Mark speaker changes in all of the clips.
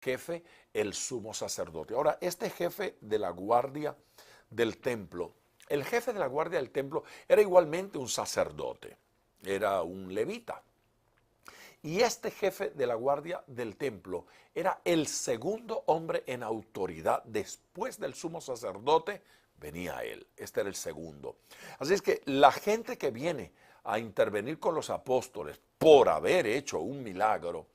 Speaker 1: jefe, el sumo sacerdote. Ahora, este jefe de la guardia del templo, el jefe de la guardia del templo era igualmente un sacerdote, era un levita. Y este jefe de la guardia del templo era el segundo hombre en autoridad. Después del sumo sacerdote venía él. Este era el segundo. Así es que la gente que viene a intervenir con los apóstoles por haber hecho un milagro,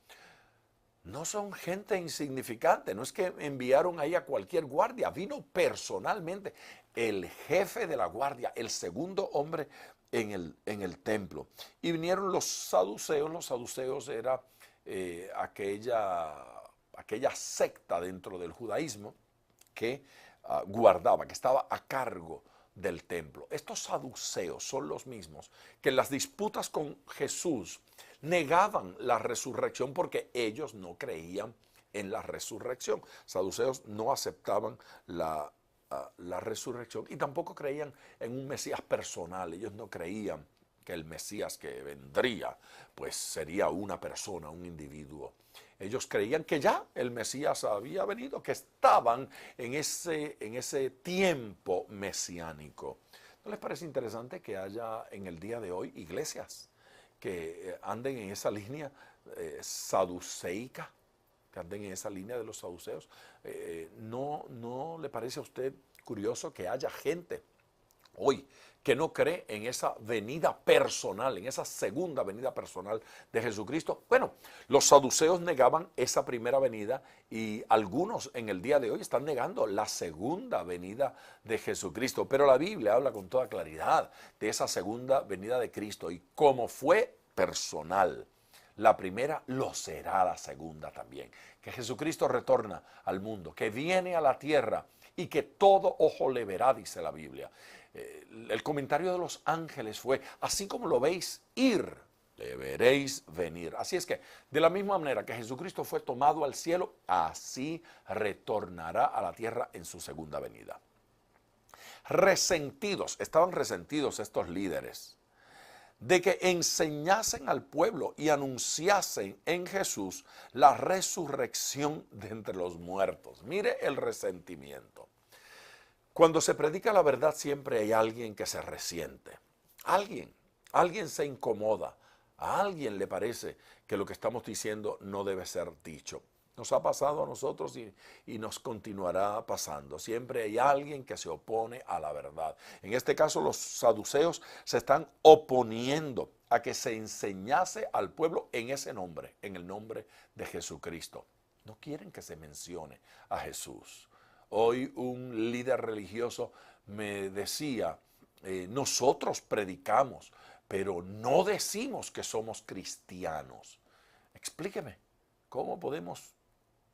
Speaker 1: no son gente insignificante. No es que enviaron ahí a cualquier guardia. Vino personalmente el jefe de la guardia, el segundo hombre en el templo. Y vinieron los saduceos. Los saduceos era aquella secta dentro del judaísmo que guardaba, que estaba a cargo del templo. Estos saduceos son los mismos que en las disputas con Jesús negaban la resurrección porque ellos no creían en la resurrección. Saduceos no aceptaban la resurrección y tampoco creían en un Mesías personal. Ellos no creían que el Mesías que vendría pues sería una persona, un individuo. Ellos creían que ya el Mesías había venido, que estaban en ese tiempo mesiánico. ¿No les parece interesante que haya en el día de hoy iglesias que anden en esa línea saduceica, que anden en esa línea de los saduceos? ¿No le parece a usted curioso que haya gente hoy que no cree en esa venida personal, en esa segunda venida personal de Jesucristo? Bueno, los saduceos negaban esa primera venida y algunos en el día de hoy están negando la segunda venida de Jesucristo. Pero la Biblia habla con toda claridad de esa segunda venida de Cristo y como fue personal la primera, lo será la segunda también. Que Jesucristo retorna al mundo, que viene a la tierra y que todo ojo le verá, dice la Biblia. El comentario de los ángeles fue: así como lo veis ir, le veréis venir. Así es que, de la misma manera que Jesucristo fue tomado al cielo, así retornará a la tierra en su segunda venida. Estaban resentidos estos líderes de que enseñasen al pueblo y anunciasen en Jesús la resurrección de entre los muertos. Mire el resentimiento. Cuando se predica la verdad siempre hay alguien que se resiente. Alguien se incomoda. A alguien le parece que lo que estamos diciendo no debe ser dicho. Nos ha pasado a nosotros y nos continuará pasando. Siempre hay alguien que se opone a la verdad. En este caso, los saduceos se están oponiendo a que se enseñase al pueblo en ese nombre, en el nombre de Jesucristo. No quieren que se mencione a Jesús. Hoy un líder religioso me decía: nosotros predicamos, pero no decimos que somos cristianos. Explíqueme, ¿cómo podemos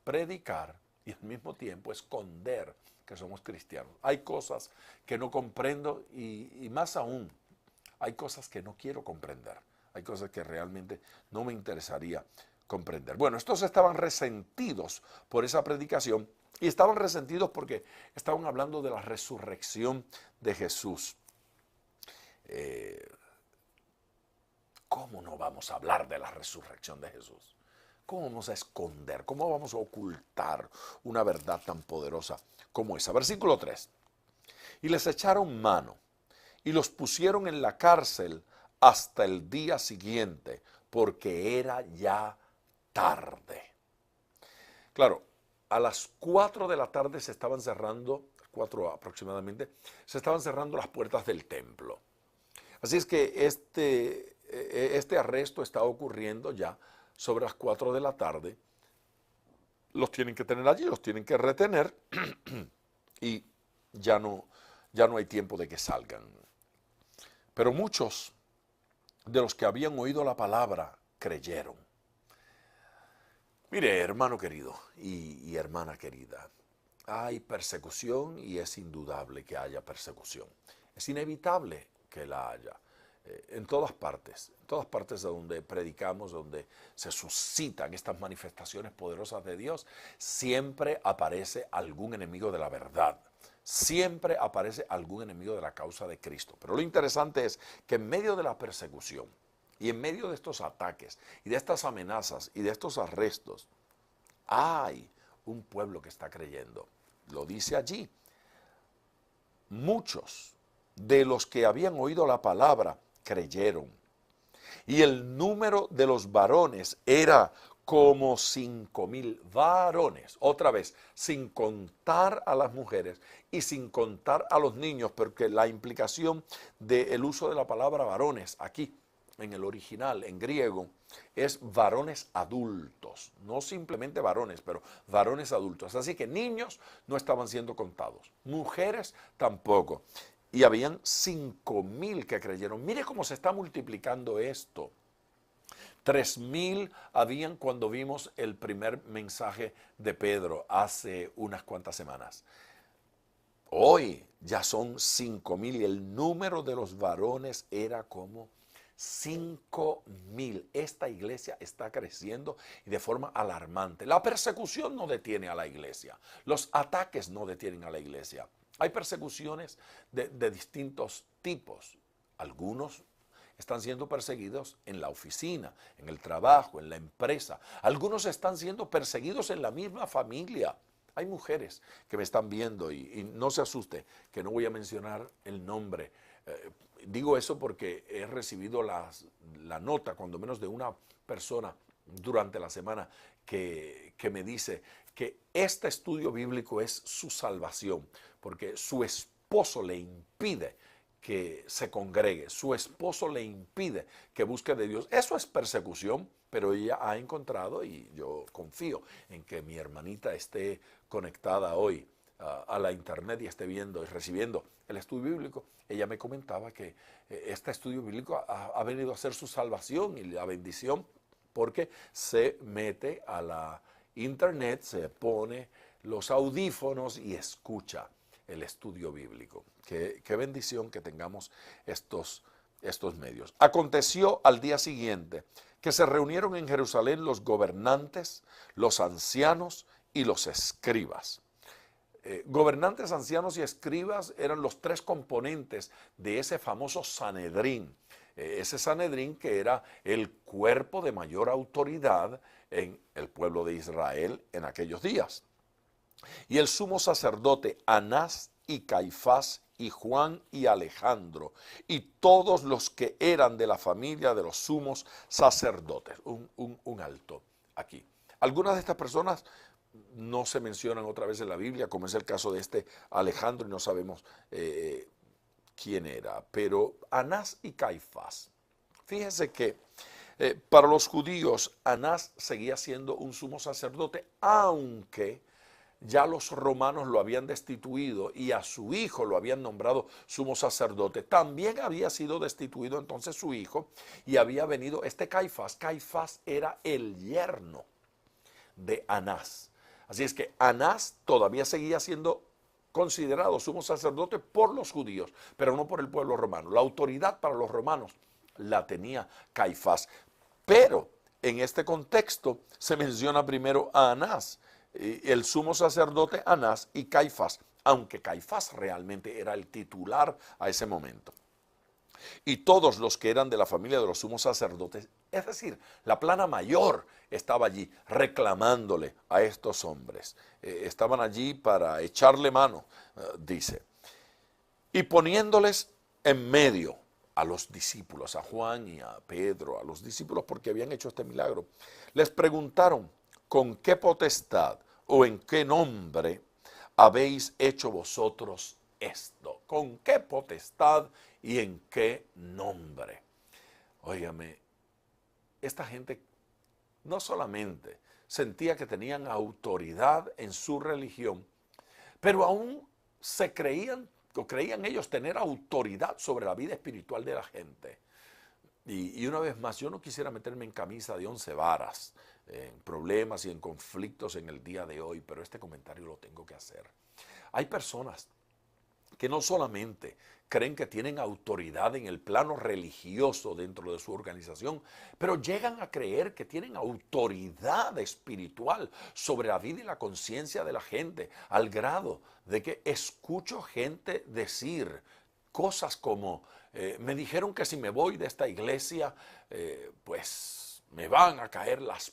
Speaker 1: predicar y al mismo tiempo esconder que somos cristianos? Hay cosas que no comprendo y más aún, hay cosas que no quiero comprender. Hay cosas que realmente no me interesaría comprender. Bueno, estos estaban resentidos por esa predicación y estaban resentidos porque estaban hablando de la resurrección de Jesús. ¿Cómo no vamos a hablar de la resurrección de Jesús? ¿Cómo vamos a esconder? ¿Cómo vamos a ocultar una verdad tan poderosa como esa? Versículo 3. Y les echaron mano y los pusieron en la cárcel hasta el día siguiente, porque era ya tarde. Claro, a las 4 de la tarde se estaban cerrando, 4 aproximadamente, se estaban cerrando las puertas del templo. Así es que este arresto está ocurriendo ya sobre las 4 de la tarde. Los tienen que tener allí, los tienen que retener y ya no hay tiempo de que salgan. Pero muchos de los que habían oído la palabra creyeron. Mire, hermano querido y hermana querida, hay persecución y es indudable que haya persecución. Es inevitable que la haya. En todas partes donde predicamos, donde se suscitan estas manifestaciones poderosas de Dios, siempre aparece algún enemigo de la verdad. Siempre aparece algún enemigo de la causa de Cristo. Pero lo interesante es que en medio de la persecución y en medio de estos ataques y de estas amenazas y de estos arrestos, hay un pueblo que está creyendo. Lo dice allí. Muchos de los que habían oído la palabra creyeron. Y el número de los varones era como 5,000 varones. Otra vez, sin contar a las mujeres y sin contar a los niños, porque la implicación del uso de la palabra varones aquí, en el original, en griego, es varones adultos. No simplemente varones, pero varones adultos. Así que niños no estaban siendo contados. Mujeres tampoco. Y habían 5,000 que creyeron. Mire cómo se está multiplicando esto. 3,000 habían cuando vimos el primer mensaje de Pedro hace unas cuantas semanas. Hoy ya son 5,000 y el número de los varones era como 5,000. Esta iglesia está creciendo y de forma alarmante. La persecución no detiene a la iglesia. Los ataques no detienen a la iglesia. Hay persecuciones de distintos tipos. Algunos están siendo perseguidos en la oficina, en el trabajo, en la empresa. Algunos están siendo perseguidos en la misma familia. Hay mujeres que me están viendo y no se asuste que no voy a mencionar el nombre. Digo eso porque he recibido la nota, cuando menos de una persona durante la semana, que me dice que este estudio bíblico es su salvación, porque su esposo le impide que se congregue, su esposo le impide que busque de Dios. Eso es persecución, pero ella ha encontrado, y yo confío en que mi hermanita esté conectada hoy a la internet y esté viendo y recibiendo el estudio bíblico. Ella me comentaba que este estudio bíblico ha venido a ser su salvación y la bendición, porque se mete a la internet, se pone los audífonos y escucha el estudio bíblico. Qué bendición que tengamos estos medios. Aconteció al día siguiente que se reunieron en Jerusalén los gobernantes, los ancianos y los escribas. Gobernantes, ancianos y escribas eran los tres componentes de ese famoso Sanedrín. Ese Sanedrín que era el cuerpo de mayor autoridad en el pueblo de Israel en aquellos días. Y el sumo sacerdote Anás y Caifás y Juan y Alejandro y todos los que eran de la familia de los sumos sacerdotes. Un alto aquí. Algunas de estas personas no se mencionan otra vez en la Biblia, como es el caso de este Alejandro, y no sabemos quién era. Pero Anás y Caifás, fíjense que para los judíos Anás seguía siendo un sumo sacerdote, aunque ya los romanos lo habían destituido y a su hijo lo habían nombrado sumo sacerdote. También había sido destituido entonces su hijo y había venido este Caifás. Caifás era el yerno de Anás. Así es que Anás todavía seguía siendo considerado sumo sacerdote por los judíos, pero no por el pueblo romano. La autoridad para los romanos la tenía Caifás. Pero en este contexto se menciona primero a Anás, el sumo sacerdote Anás y Caifás, aunque Caifás realmente era el titular a ese momento. Y todos los que eran de la familia de los sumos sacerdotes, es decir, la plana mayor estaba allí reclamándole a estos hombres. Estaban allí para echarle mano, dice. Y poniéndoles en medio a los discípulos, a Juan y a Pedro, a los discípulos porque habían hecho este milagro, les preguntaron: ¿con qué potestad o en qué nombre habéis hecho vosotros esto? ¿Con qué potestad y en qué nombre? Óigame, esta gente no solamente sentía que tenían autoridad en su religión, pero aún creían ellos tener autoridad sobre la vida espiritual de la gente. Y una vez más, yo no quisiera meterme en camisa de 11 varas, en problemas y en conflictos en el día de hoy, pero este comentario lo tengo que hacer. Hay personas que no solamente creen que tienen autoridad en el plano religioso dentro de su organización, pero llegan a creer que tienen autoridad espiritual sobre la vida y la conciencia de la gente, al grado de que escucho gente decir cosas como: me dijeron que si me voy de esta iglesia, pues me van a caer las